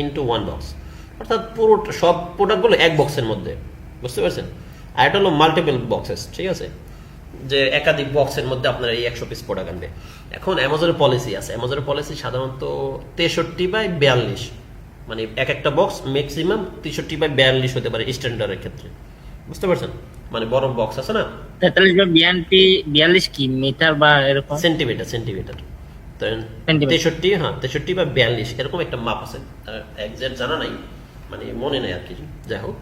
Into one box, অর্থাৎ পুরো সব প্রোডাক্টগুলো এক বক্সের মধ্যে, বুঝতে পারছেন? আর এটা হলো মাল্টিপল বক্সেস, ঠিক আছে, যে একাধিক বক্সের মধ্যে আপনার এই 100 পিস প্রোডাক্ট আনবে। এখন অ্যামাজনের পলিসি আছে, অ্যামাজনের পলিসি সাধারণত 63/42, মানে এক একটা বক্স ম্যাক্সিমাম 63/42 হতে পারে স্ট্যান্ডার্ডের ক্ষেত্রে, বুঝতে পারছেন? মানে বড় বক্স আছে না, 43 কি মিটার বা এরকম? Centimetre, centimetre. তো সেন্টিমিটার। 63, হ্যাঁ 63/42 এরকম একটা মাপ আছে, একজ্যাক্ট জানা নাই, মানে মনে নেই আর কি। যাই হোক,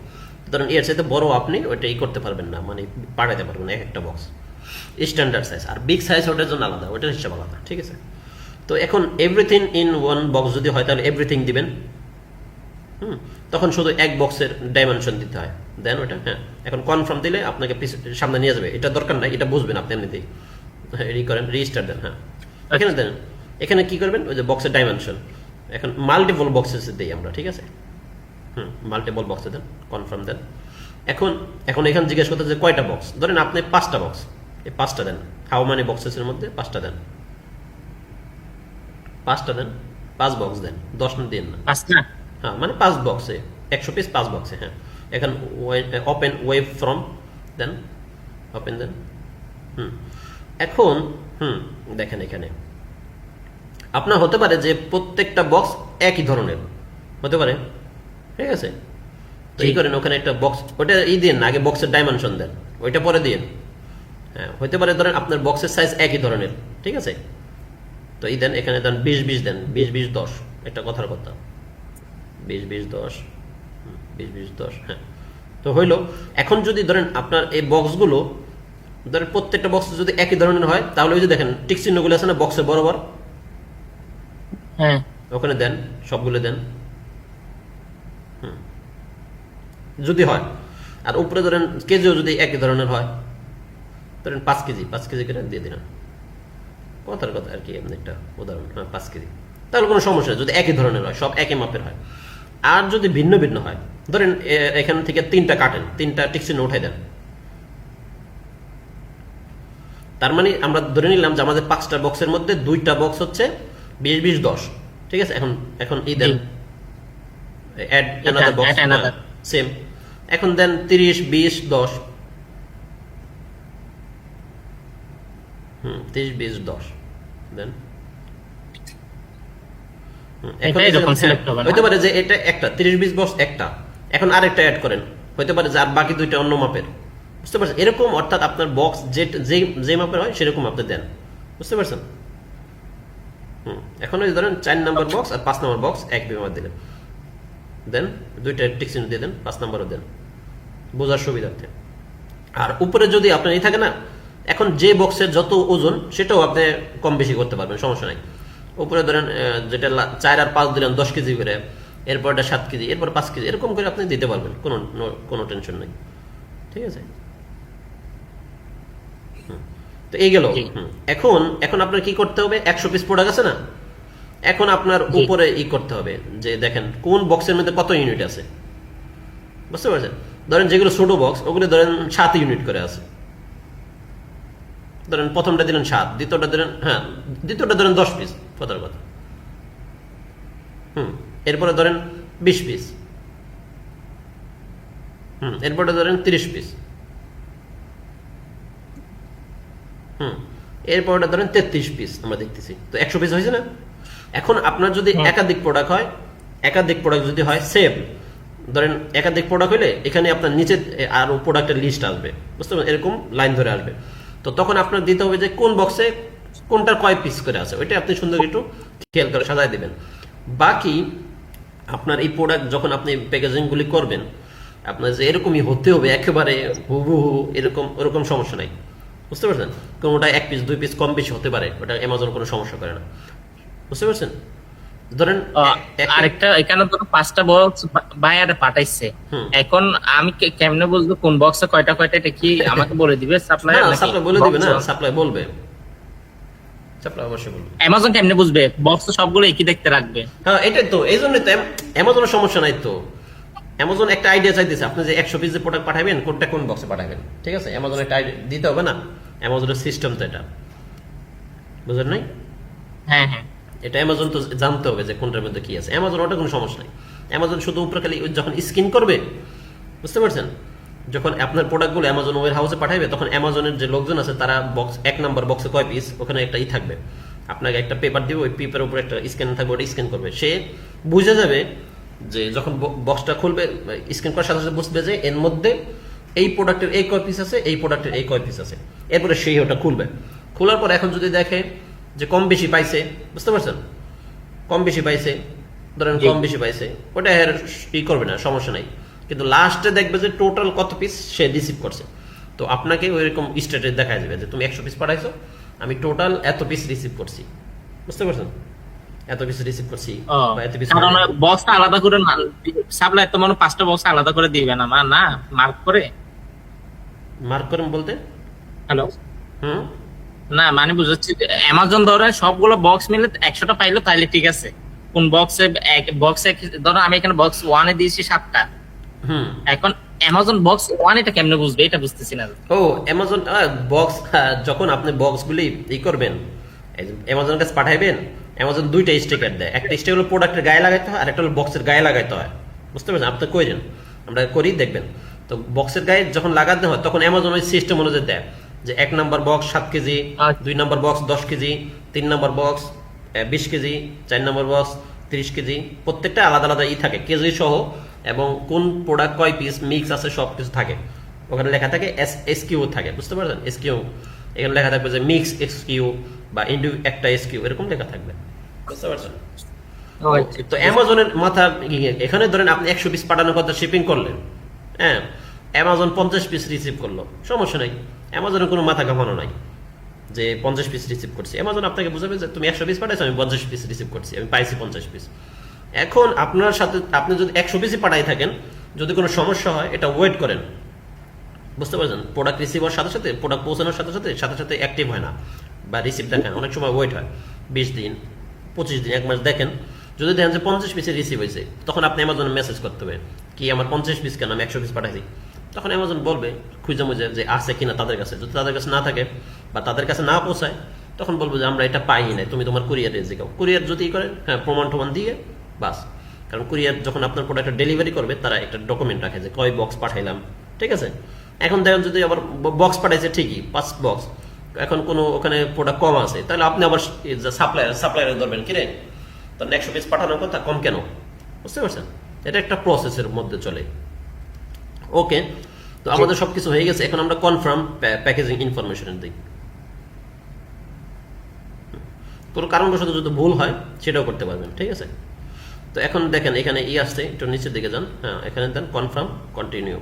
ধরেন এর চাইতে বড় আপনি ওইটা করতে পারবেন না, মানে পাঠাতে পারবেন না এক একটা বক্স, স্ট্যান্ডার্ড সাইজ। আর বিগ সাইজ ওটার জন্য আলাদা, ওটার হিসাব আলাদা, ঠিক আছে? তো এখন এভরিথিং ইন ওয়ান বক্স যদি হয় তাহলে এভরিথিং দিবেন, তখন শুধু এক বক্সের ডাইমেনশন দিতে হয়, দেন ওটা, হ্যাঁ। এখন কনফার্ম দিলে আপনাকে সামনে নিয়ে যাবে, এটা দরকার নাই, এটা বুঝবেন আপনি এমনিতেই, করেন রেজিস্টার দেন, হ্যাঁ। এখানে দেন, এখানে কি করবেন, ওই যে বক্সের ডাইমেনশন, এখন মাল্টিপল বক্সেস দিই আমরা, ঠিক আছে? মাল্টিপল বক্সে দেন, কনফার্ম দেন। এখন এখন এখানে জিজ্ঞেস করতে যে কয়টা বক্স, ধরেন আপনি 5টা বক্স, এই 5টা দেন, হাউ মানি বক্সেসের মধ্যে 5টা দেন, 5টা দেন, 5 বক্স দেন, 10 দিন না, 5 না? হ্যাঁ, মানে 5 বক্সে 100 পিস, 5 বক্সে, হ্যাঁ। এখন ওপেন ওয়েব ফ্রম দেন, ওপেন দেন, এখন দেখেন এখানে আপনার হতে পারে যে প্রত্যেকটা বক্স একই ধরনের হতে পারে, ঠিক আছে? তো এই করেন, ওখানে একটা বক্স, ওটা দিন না, আগে বক্সের ডাইমেনশন দেন, ওইটা পরে দিন। হ্যাঁ, হতে পারে ধরেন আপনার বক্সের সাইজ একই ধরনের, ঠিক আছে? তো দেন, এখানে দেন 20-20 দেন, 20-20-10, একটা কথার কথা, 20-20-10, 20-20-10, হ্যাঁ। তো হইলো, এখন যদি ধরেন আপনার এই বক্সগুলো, ধরেন প্রত্যেকটা বক্স যদি একই ধরনের হয়, তাহলে ওই যে দেখেন টিক চিহ্নগুলো আছে না বক্সের বরাবর, হ্যাঁ। ওখানে দেন, সবগুলো দেন, যদি হয়। আর উপরে ধরেন কেজিও যদি একই ধরনের হয়, ধরেন 5 কেজি, 5 কেজি করে দিয়ে দিলাম, কথার কথা আর কি, এমনি একটা উদাহরণ, হ্যাঁ 5 কেজি, তাহলে কোনো সমস্যা নেই যদি একই ধরনের হয়, সব একই মাপের হয়। আর যদি ভিন্ন ভিন্ন হয়, ধরেন এখান থেকে 3টা কাটেন, 3টা টিক চিহ্ন উঠাই দেন, তার মানে আমরা ধরে নিলাম যে আমাদের 5টা বক্সের মধ্যে 2টা বক্স হচ্ছে 20-20-10, ঠিক আছে? এখন এখন দেন অ্যাড অ্যানাদার বক্স, সেম। এখন দেন 30-20-10, 30-20-10 দেন। এখন হইতে পারে যে এটা একটা 30-20 বক্স একটা, এখন আরেকটা অ্যাড করেন, হইতে পারে যে আর বাকি 2টা অন্য মাপের, বুঝতে পারছেন? এরকম, অর্থাৎ আপনার বক্স যে মাপের হয় সেরকম আপনি দেন, বুঝতে পারছেন? এখন ওই ধরেন 4 নম্বর বক্স আর 5 নম্বর বক্স এক বিভাগ দিলেন, দেন 2টা টিক চিহ্ন দিয়ে দেন, 5 নম্বরও দেন, বোঝার সুবিধার্থে। আর উপরে যদি আপনার এই থাকে না, এখন যে বক্সের যত ওজন সেটাও আপনি কম বেশি করতে পারবেন, সমস্যা নাই। উপরে ধরেন যেটা 4 আর 5 দিলেন 10 কেজি করে, এরপর 7 কেজি, এরপর 5 কেজি, এরকম করে আপনি দিতে পারবেন, কোনো টেনশন নেই, ঠিক আছে? তো এই গেল। এখন এখন আপনার কি করতে হবে, 100 পিস প্রোডাক্ট আছে না, এখন আপনার উপরে করতে হবে যে দেখেন কোন বক্সের মধ্যে কত ইউনিট আছে, বুঝতে পারছেন? ধরেন যেগুলো ছোট বক্স ওগুলো ধরেন 7 ইউনিট করে আছে, ধরেন প্রথমটা দিলেন 7, দ্বিতীয়টা দিলেন, হ্যাঁ দ্বিতীয়টা ধরেন 10 পিস, কথার কথা, এরপরে ধরেন 20 পিস, এরপরে ধরেন 30 পিস, এরপরটা ধরেন 33 পিস আমরা দেখতেছি, তো 100 পিস হয়েছে না? এখন আপনার যদি একাধিক প্রোডাক্ট হয়, একাধিক প্রোডাক্ট যদি হয় সেম, ধরেন একাধিক প্রোডাক্ট হলে এখানে আপনার নিচে আরো প্রোডাক্টের লিস্ট আসবে, বুঝতে পারছেন? এরকম লাইন ধরে আসবে। তো তখন আপনার দিতে হবে যে কোন বক্সে কোনটার কয় পিস করে আছে, ওইটা আপনি সুন্দর একটু খেয়াল করে সাজায় দিবেন। বাকি আপনার এই প্রোডাক্ট যখন আপনি প্যাকেজিংগুলি করবেন, আপনার যে এরকমই হতে হবে একেবারে হুবহু এরকম, ওরকম সমস্যা নাই, বুঝতে পারছেন? কোনোটা 1 পিস 2 পিস কম বেশি হতে পারে, ওটা অ্যামাজন কোনো সমস্যা করে না, বুঝতে পারছেন? ধরেন আরেকটা, এখানে ধরো 5টা বক্স বাইরে পাঠাইছে, এখন আমি কেমনে বুঝবো কোন বক্সে কয়টা কয়টা, এটা কি আমাকে বলে দিবে সাপ্লায়ার? না, সাপ্লাই বলে দিবে না, সাপ্লাই বলবে, সাপ্লাই অবশ্যই বলবে। অ্যামাজন কেমনে বুঝবে? বক্স তো সবগুলো একই দেখতে রাখবে। হ্যাঁ এটাই তো, এই জন্যই তো অ্যামাজনের সমস্যা নাই তো। অ্যামাজন একটা আইডিয়া চাইতেছে, আপনি যে 100 পিস যে প্রোডাক্ট পাঠাবেন কোনটা কোন বক্সে পাঠাবেন, ঠিক আছে? অ্যামাজন একটা আইডিয়া দিতে হবে না, অ্যামাজনের সিস্টেম তো এটা, বুঝলেন নাই? হ্যাঁ হ্যাঁ। এটা অ্যামাজন তো জানতে হবে যে কোনটার মধ্যে কি আছে। অ্যামাজন ওটা কোনো সমস্যা নেই। অ্যামাজন শুধু উপরে খালি যখন স্ক্যান করবে, বুঝতে পারছেন, যখন আপনার প্রোডাক্টগুলো অ্যামাজন ওয়ার হাউসে পাঠাবে, তখন অ্যামাজনের যে লোকজন আছে তারা বক্স 1 নাম্বার বক্সে কয় পিস, ওখানে একটা থাকবে, আপনাকে একটা পেপার দিবে, ওই পেপারের উপরে একটা স্ক্যান থাকবে, ওটা স্ক্যান করবে। সে বুঝে যাবে যে যখন বক্সটা খুলবে, স্ক্যান করার সাথে সাথে বুঝবে যে এর মধ্যে এই প্রোডাক্টের এই কয় পিস আছে, এই প্রোডাক্টের এই কয় পিস আছে। এরপরে সেই ওটা খুলবে। খোলার পর এখন যদি দেখে যে কম বেশি পাইছে, বুঝতে পারছেন, কম বেশি পাইছে, ধরেন কম বেশি পাইছে, ওটা আর করবে না, সমস্যা নাই। কিন্তু লাস্টে দেখবে যে টোটাল কত পিস সে রিসিভ করছে। তো আপনাকে ওইরকম স্ট্যাটাস দেখা যাবে যে তুমি 100 পিস পাঠাইছো, আমি টোটাল এত পিস রিসিভ করছি, বুঝতে পারছেন, এত পিস রিসিভ করছি বা এত পিস। কারণ বক্সটা আলাদা করে সাপ্লাই তো মানে 5টা বক্স আলাদা করে দিবে না, না মার্ক করে। মার্ক করেন বলতে? হ্যালো, হুম, না মানে বুঝাচ্ছি অ্যামাজন ধরে সবগুলো বক্স মিলে 100টা পাইলো তাইলে ঠিক আছে। কোন বক্সে ধরো আমি এখানে বক্স 1 এ দিয়েছি 7টা, হুম। এখন অ্যামাজন বক্স 1 এটা কেমনে বুঝবে এটা বুঝতেছি না। ও অ্যামাজন বক্স, যখন আপনি বক্সগুলি করবেন, অ্যামাজনের কাছে পাঠাইবেন, অ্যামাজন দুইটা স্টিকার দেয়। একটা স্টিকার হলো প্রোডাক্টের গায়ে লাগাইতে হয়, আর একটা হলো বক্সের গায়ে লাগাইতে হয়, বুঝতে পারছেন। আপনি কইরেন, আমরা করি, দেখবেন। তো বক্সের গায়ে যখন লাগাতে হয় তখন অ্যামাজন ওই সিস্টেম অনুযায়ী দেয় যে 1 number box 7 KG, 2 number box 10 KG, 3 number box 20 KG, 4 number box 30 KG, প্রত্যেকটা আলাদা আলাদা থাকে কেজি সহ, এবং কোন প্রোডাক্ট কয় পিস মিক্স আছে সব কিছু থাকে ওখানে লেখা থাকে। এসকিউ থাকে, বুঝতে পারছেন, এসকিউ এখানে লেখা থাকবে যে মিক্স এসকিউ বা ইন্ডু একটা এসকিউ, এরকম লেখা থাকবে, বুঝতে পারছেন। তো অ্যামাজনের মাথা, এখানে ধরেন আপনি 100 পিস পাঠানোর কথা শিপিং করলেন, হ্যাঁ, অ্যামাজন 50 পিস রিসিভ করলো, সমস্যা নাই, অ্যামাজনের কোনো মাথা ঘামানো নাই যে 50 পিস রিসিভ করছি। অ্যামাজন আপনাকে বুঝাবে যে তুমি 100 পিস পাঠাইছো, আমি 50 পিস রিসিভ করছি, আমি পাইছি 50 পিস। এখন আপনার সাথে আপনি যদি 100 পিসই পাঠাই থাকেন, যদি কোনো সমস্যা হয় এটা ওয়েট করেন, বুঝতে পারছেন। প্রোডাক্ট রিসিভ হওয়ার সাথে সাথে, প্রোডাক্ট পৌঁছানোর সাথে সাথে সাথে অ্যাক্টিভ হয় না বা রিসিভ দেখেন, অনেক সময় ওয়েট হয় 20 দিন 25 দিন 1 মাস দেখেন। যদি দেখেন যে 50 পিসে রিসিভ হয়েছে, তখন আপনি অ্যামাজনে মেসেজ করতে হবে কি আমার 50 পিস কেন, আমি 100 পিস পাঠাইছি। তখন অ্যামাজন বলবে খুঁজে মুজে যে আছে কিনা তাদের কাছে। যদি তাদের কাছে না থাকে বা তাদের কাছে না পৌঁছায়, তখন বলবো যে আমরা এটা পাই নাই, তুমি তোমার কুরিয়ারে জিগাও। কুরিয়ার যদি করেন, হ্যাঁ, প্রমাণ টমান দিয়ে বাস। কারণ কুরিয়ার যখন আপনার প্রোডাক্টটা ডেলিভারি করবে, তারা একটা ডকুমেন্ট রাখে যে কয় বক্স পাঠাইলাম, ঠিক আছে। এখন দেখেন যদি আবার বক্স পাঠাইছে ঠিকই 5 বক্স, এখন কোনো ওখানে প্রোডাক্ট কম আছে, তাহলে আপনি আবার সাপ্লায়ারে ধরবেন কিরে, তখন 100 পিস পাঠানোর কথা কম কেন, বুঝতে পারছেন। এটা একটা প্রসেসের মধ্যে চলে। ওকে, তো আমাদের সবকিছু হয়ে গেছে, এখন আমরা কনফার্ম প্যাকেজিং ইনফরমেশনের দিই। কোনো কারণবশত যদি ভুল হয় সেটাও করতে পারবেন, ঠিক আছে। তো এখন দেখেন এখানে আসছে, একটু নিচের দিকে যান, হ্যাঁ, এখানে দেন কনফার্ম কন্টিনিউ।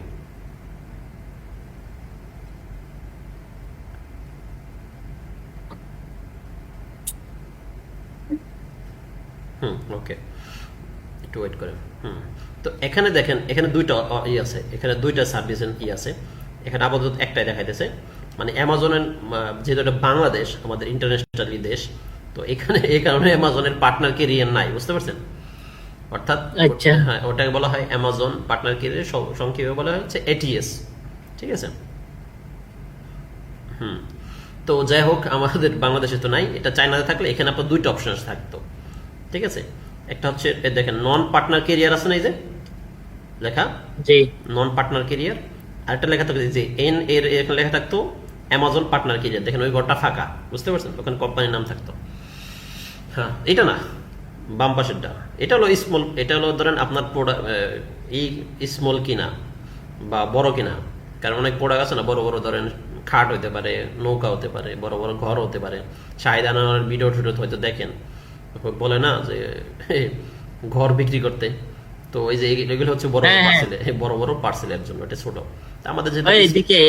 ওকে, একটু ওয়েট করেন। তো এখানে দেখেন, এখানে দুইটা আছে, এখানে দুইটা সার্ভিসের আছে। এখানে আপাতত একটাই দেখাইতেছে, মানে অ্যামাজনের, যেহেতু এটা বাংলাদেশ আমাদের ইন্টারন্যাশনালি দেশ, তো এখানে এই কারণে অ্যামাজনের পার্টনার ক্যারিয়ার নাই, বুঝতে পারছেন। অর্থাৎ হ্যাঁ, ওটাকে বলা হয় অ্যামাজন পার্টনার ক্যারিয়ার, সংক্ষেপে বলা হচ্ছে এটিএস, ঠিক আছে। তো যাই হোক, আমাদের বাংলাদেশে তো নাই, এটা চায়নাতে থাকলে এখানে আপনার দুইটা অপশন থাকতো, ঠিক আছে। একটা হচ্ছে দেখেন নন পার্টনার ক্যারিয়ার আছে না, এই যে লেখা নন পার্টনার ক্যারিয়ার, আরেকটা লেখা থাকতো যে এন এর এখানে লেখা থাকতো অ্যামাজন পার্টনার ক্যারিয়ার, দেখেন ওই ঘরটা ফাঁকা, বুঝতে পারছেন, ওখানে কোম্পানির নাম থাকতো। হ্যাঁ, এটা না, বাম পাশেরটা, এটা হলো স্মল, এটা হলো ধরেন আপনার প্রোডাক্ট স্মল কিনা বা বড় কিনা, কারণ অনেক প্রোডাক্ট আছে না বড় বড়, ধরেন খাট হতে পারে, নৌকা হতে পারে, বড় বড় ঘর হতে পারে। শাহিদানার ভিডিও টিডিও হয়তো দেখেন, বলে না যে ঘর বিক্রি করতে, তো ওই যে এগুলো হচ্ছে বড় বড় বড় পার্সেলের জন্য, এটা ছোট। আমাদের যে এইদিকে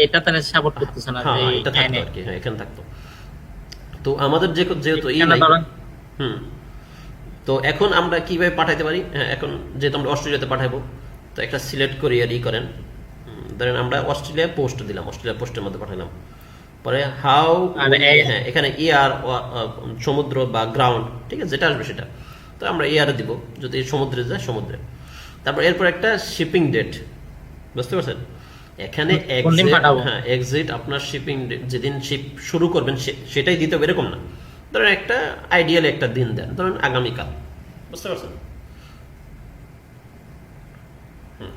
এটা তাহলে সাপোর্ট করতেছ না, এটা থাকতো আর কি, হ্যাঁ, এখানে থাকতো। তো আমাদের যেহেতু তো এখন আমরা কিভাবে পাঠাইতে পারি, হ্যাঁ, এখন যেহেতু আমরা অস্ট্রেলিয়াতে পাঠাবো, তো একটা সিলেক্ট করিয়ার করেন, ধরেন আমরা অস্ট্রেলিয়া পোস্ট দিলাম, অস্ট্রেলিয়া পোস্টের মধ্যে পাঠালাম, পরে হাউ, হ্যাঁ, এখানে এয়ার সমুদ্র বা গ্রাউন্ড, ঠিক আছে, যেটা আসবে সেটা। তো আমরা এয়ারে দিব, যদি সমুদ্রে যায় সমুদ্রে। তারপর এরপর একটা শিপিং ডেট, বুঝতে পারছেন। এখানে এক্সিট আপনার শিপিং যেদিন শিপ শুরু করবেন সেটাই দিতে হবে এরকম না। ধরেন একটা আইডিয়াল একটা দিন দেন, ধরেন আগামীকাল, বুঝতে পারছেন?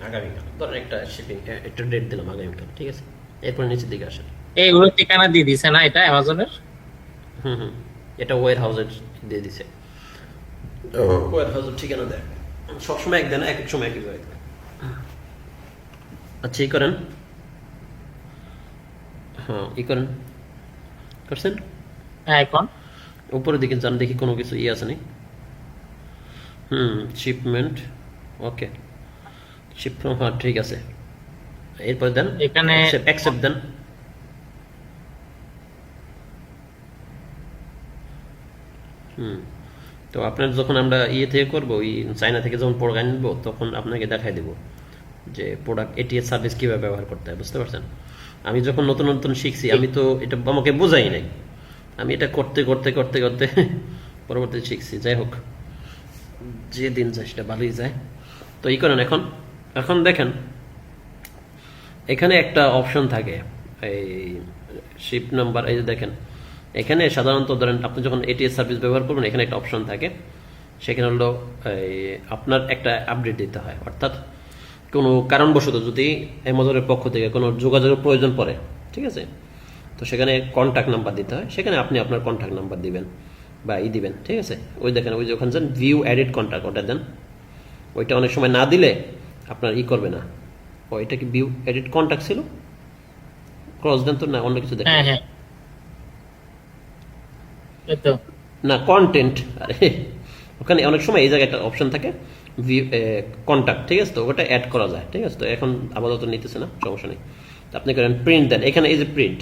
আগামীকাল ধরেন একটা শিপিং একটা ডেট দিলাম আগামীকাল, ঠিক আছে? এরপর নিচের দিকে আসেন। এইগুলো ঠিকানা দিয়ে দিছে না এটা অ্যামাজনের? এটা ওয়ার হাউসের দিয়ে দিছে, ওয়ার হাউসের ঠিকানা দেয়, সবসময় এক দেয় না, এক এক সময় একই জায়গায় দেয়। আচ্ছা, ই করেন, হ্যাঁ ই করেন, করছেন? হ্যাঁ, এখন উপরের দিকে যান, দেখি কোনো কিছু আছে নি। শিপমেন্ট, ওকে, শিপ ফ্রম, হ্যাঁ ঠিক আছে। এরপর দেন এখানে অ্যাকসেপ্ট দেন। তো আপনার যখন আমরা ইয়ে থেকে করবো, ওই চায়না থেকে যখন প্রোডাক্ট আনবো, তখন আপনাকে দেখাই দেবো যে প্রোডাক্ট এটিএস সার্ভিস কীভাবে ব্যবহার করতে হয়, বুঝতে পারছেন? আমি যখন নতুন নতুন শিখছি, আমি তো এটা আমাকে বোঝাই নাই, আমি এটা করতে করতে করতে করতে পরবর্তীতে শিখছি। যাই হোক, যে দিন যায় সেটা ভালোই যায়। তো ই করেন, এখন এখন দেখেন এখানে একটা অপশন থাকে, এই শিপ নাম্বার, এই যে দেখেন এখানে সাধারণত ধরেন আপনি যখন এটিএস সার্ভিস ব্যবহার করবেন, এখানে একটা অপশন থাকে, সেখানে হলো আপনার একটা আপডেট দিতে হয়। অর্থাৎ কোনো কারণবশত যদি অ্যামাজনের পক্ষ থেকে কোনো যোগাযোগের প্রয়োজন পড়ে, ঠিক আছে, তো সেখানে কন্ট্যাক্ট নাম্বার দিতে হয়, সেখানে আপনি আপনার কন্ট্যাক্ট নাম্বার দিবেন বা দিবেন, ঠিক আছে? ওই দেখেন, ওই যে ওখানে যান ভিউ এডিট কন্ট্যাক্ট, ওটা দেন। ওইটা অনেক সময় না দিলে আপনার করবে না। ওইটা কি ভিউ এডিট কন্ট্যাক্ট ছিল? ক্রস দেন তো, না অন্য কিছু দেখেন? হ্যাঁ হ্যাঁ, এই তো না, কন্টেন্ট, আরে ওখানে অনেক সময় এই জায়গায় একটা অপশন থাকে ভিউ কন্ট্যাক্ট, ঠিক আছে? তো ওটা অ্যাড করা যায়, ঠিক আছে? তো এখন আপাতত নিতেছে না, সমস্যা নেই। তো আপনি করেন প্রিন্ট দেন, এখানে এই যে প্রিন্ট,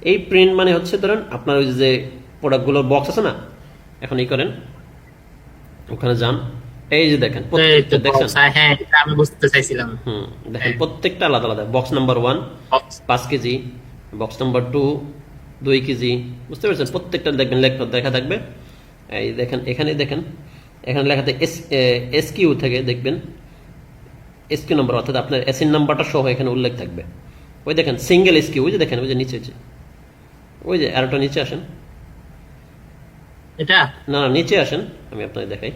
এই প্রিন্ট মানে হচ্ছে ধরেন আপনার ওই যে প্রোডাক্টগুলোর বক্স আছে না, এখন করেন, ওখানে যান, এই যে দেখেন প্রত্যেকটা দেখছেন, হ্যাঁ, এটা আমি বুঝতে চাইছিলাম। দেখেন প্রত্যেকটা আলাদা আলাদা। Box number 1 5 KG, box number 2 2 KG, বুঝতে পারছেন? প্রত্যেকটা দেখবেন দেখা থাকবে। এই দেখেন, এখানে দেখেন, এখানে লেখা থাকে এসকিউ থেকে দেখবেন এসকিউ নাম্বার, অর্থাৎ আপনার এসিন নাম্বারটা সহ এখানে উল্লেখ থাকবে। ওই দেখেন সিঙ্গেল এসকিউ, ওই যে দেখেন, ওই যে নিচে, ওই যে আরেকটা নিচে আসেন, এটা না না নিচে আসেন, আমি আপনাকে দেখাই।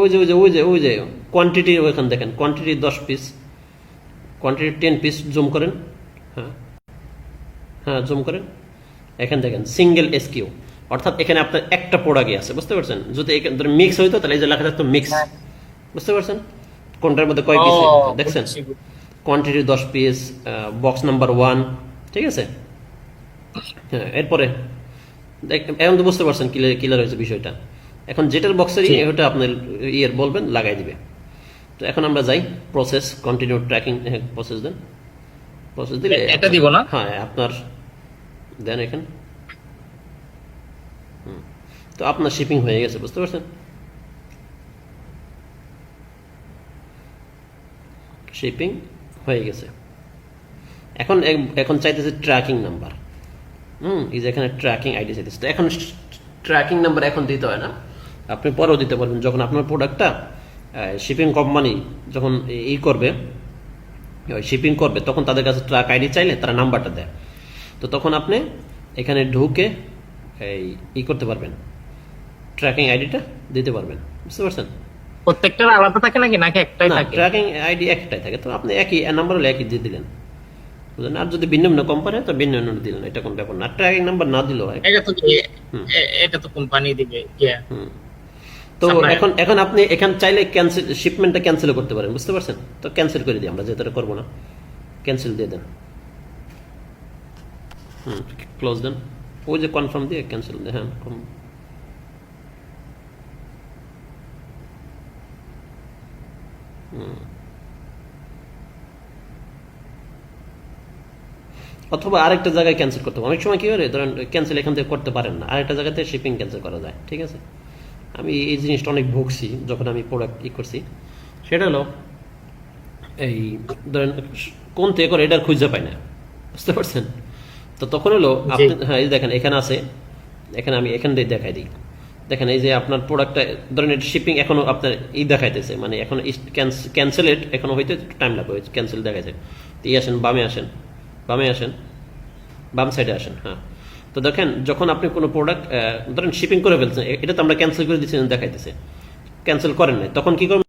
ওই যে ওই যে ওই যে ওই যে কোয়ান্টিটি, ওইখানে দেখেন quantity 10 piece, quantity 10 piece, zoom করেন, হ্যাঁ হ্যাঁ জুম করেন, এখানে দেখেন সিঙ্গেল এসকিউ, অর্থাৎ এখানে আপনার একটা প্রোডাক্টই আছে, বুঝতে পারছেন? যদি এখানে ধরে মিক্স হইতো, তাহলে এই যে লেখা থাকতো মিক্স, বুঝতে পারছেন? কোনটার মধ্যে কয় পিস দেখছেন? কোয়ান্টিটি 10 পিস, বক্স নাম্বার 1, ঠিক আছে? হ্যাঁ, এরপরে এখন তো বুঝতে পারছেন ক্লিয়ার হয়েছে বিষয়টা। এখন যেটার বক্সেরই ওটা আপনার বলবেন, লাগাই দিবে। তো এখন আমরা যাই প্রসেস, কন্টিনিউ ট্র্যাকিং প্রসেস দেন, প্রসেস দিলে এটা দিব না? হ্যাঁ, আপনার দেন এখানে। তো আপনার শিপিং হয়ে গেছে, বুঝতে পারছেন? শিপিং হয়ে গেছে। এখন এখন চাইতেছে ট্র্যাকিং নাম্বার, এই যে এখানে ট্র্যাকিং আইডি চাইতেছে। তো এখন ট্র্যাকিং নাম্বার এখন দিতে হয় না, আপনি পরেও দিতে পারবেন। যখন আপনার প্রোডাক্টটা শিপিং কোম্পানি যখন করবে, শিপিং করবে, তখন তাদের কাছে ট্র্যাক আইডি চাইলে তারা নাম্বারটা দেয়। তো তখন আপনি এখানে ঢুকে করতে পারবেন, ট্র্যাকিং আইডিটা দিতে পারবেন, বুঝতে পারছেন? প্রত্যেকটার আলাদা থাকে নাকি একটাই থাকে? ট্র্যাকিং আইডি একটাই থাকে। তো আপনি একই নাম্বার হলে একই দিয়ে দিলেন, বুঝলেন? আর যদি ভিন্ন ভিন্ন কোম্পানি হয় তো ভিন্ন ভিন্ন দিলেন, এটা কোনো ব্যাপার না। ট্র্যাকিং নাম্বার না দিলেও হয়। এটা তো কোম্পানি দিবে। তো এখন আপনি এখানে চাইলে ক্যান্সেল, শিপমেন্টটা ক্যান্সেল করতে পারেন, বুঝতে পারছেন? তো ক্যান্সেল করে দিই আমরা, যেহেতু এটা করবো না, ক্যান্সেল দিয়ে দেন। ক্লোজ দেন, ওই যে কনফার্ম দিয়ে ক্যান্সেল দেন। হ্যাঁ, অথবা আরেকটা জায়গায় ক্যান্সেল করতে হবে। অনেক সময় কি হয়, ধরেন ক্যান্সেল এখান থেকে করতে পারেন না, আরেকটা জায়গাতে শিপিং ক্যান্সেল করা যায়, ঠিক আছে? আমি এই জিনিসটা অনেক ভুগছি যখন আমি প্রোডাক্ট করছি। সেটা হলো এই ধরেন কোন থেকে করে এটা খুঁজে পাই না, বুঝতে পারছেন? তো তখন হলো আপনি, হ্যাঁ এই দেখেন এখানে আছে, এখানে আমি এখান দিয়ে দেখাই দিই। দেখেন এই যে আপনার প্রোডাক্টটা ধরেন এটা শিপিং এখনো আপনার দেখাইতেছে, মানে এখন ক্যান্সেলেড এখনো হইতে টাইম লাগবে, ক্যান্সেল দেখাইছে। তো আসেন বামে, আসেন বামে, আসেন বাম সাইডে আসেন। হ্যাঁ, তো দেখেন যখন আপনি কোনো প্রোডাক্ট ধরেন শিপিং করে ফেলছেন, এটা তো আমরা ক্যান্সেল করে দিচ্ছি দেখাইতেছে, ক্যান্সেল করেন নাই, তখন কি করবেন